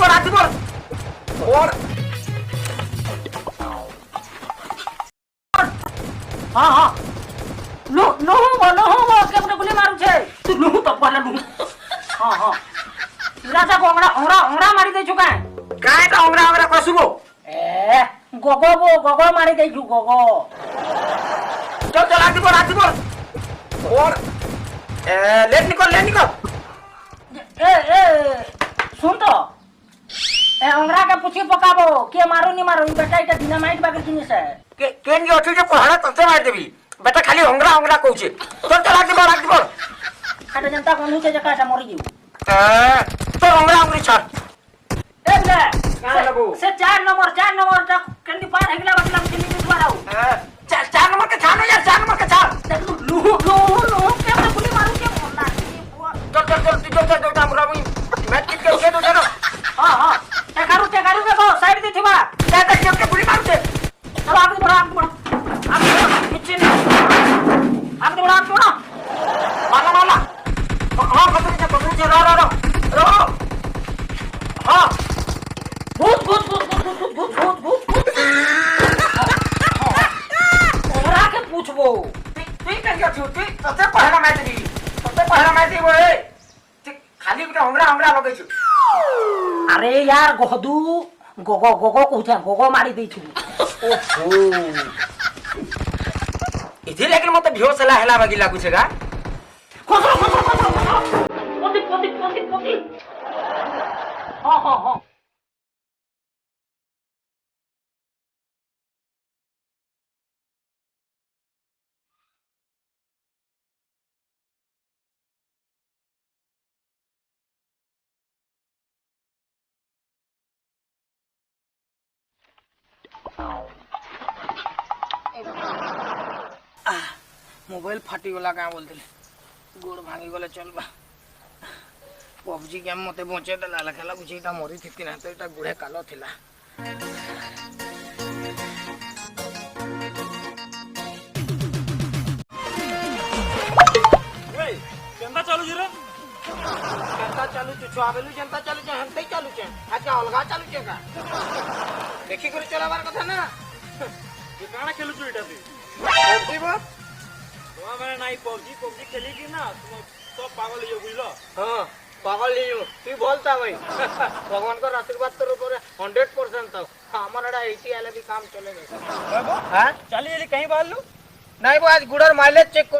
हाथी बोल और हाँ हाँ लोहू केमने गुली मारू छे तू लोहू तो पहले लोहू हाँ हाँ राजा को अंगड़ा मारी दे चुका है काय तो अंगरा कसुबो ए गोगो मारी दे छु गोगो चल हाथी बोल और लेट निकल ए सुन तो ए अंगड़ा के पूछी पकाबो के मारो नहीं मारो बेटा इटा डिनामाइट बाकी जिनिस है केन के अछि जे पहाड़ तते मार देबी बेटा खाली अंगरा कहूचे चल हाथी बोल खाटा जनता कोन छे जे काटा मरि जीव तो अंगरी छाड़ ए ले का लगो से 4 नंबर तक कंडी पार हेगला बतला मुझे नहीं दुबारा आओ 4 नंबर के छाड़ यार 4 नंबर के छाड़ लोहू के गुली मारू के मोला चल तो हमरा भी मैच किट के उठे तो जरा हां टेकारू के को साइड दे थिबा के गुली मार दे चलो आगे बढ़ो पीछे आगे बढ़ो माला हां पकड़ के रो हां भूत ओरा के पूछबो तू कर गया तू तते पहला मैच दी बोले खाली बेटा अंगरा लगे छु अरे यार गोगो कहते गोगो मारी दे छु ओहो इधर लेकिन मत बेहोश हला बागी लागू छेगा पोती हाँ मोबाइल फाटी गला क्या बोलते गोड़ भांगी गले चल बा पबजी गेम मते बचे देला लखला बुझी एटा मरी थिति ना तो एटा गुड़े कालो थिला ओए केंदा चालू जिरे जनता चालू छुआ बेलु जनता चालू छ हंते चालू छ आके अलगा चालू छ का देखि कर चलाबार कथा ना ये काना खेलु छु एटा बे पबजी बा तो मैंने नाई पबजी खेली की ना तुम सब पागल हो बुझलो हां पागल लियो तू बोलता भाई भगवान का आशीर्वाद तो ऊपर 100% था हमारा 80 आले भी काम चलेगा हां चली ये कहीं बाल लू नहीं वो आज गुड़र माइलेज चेक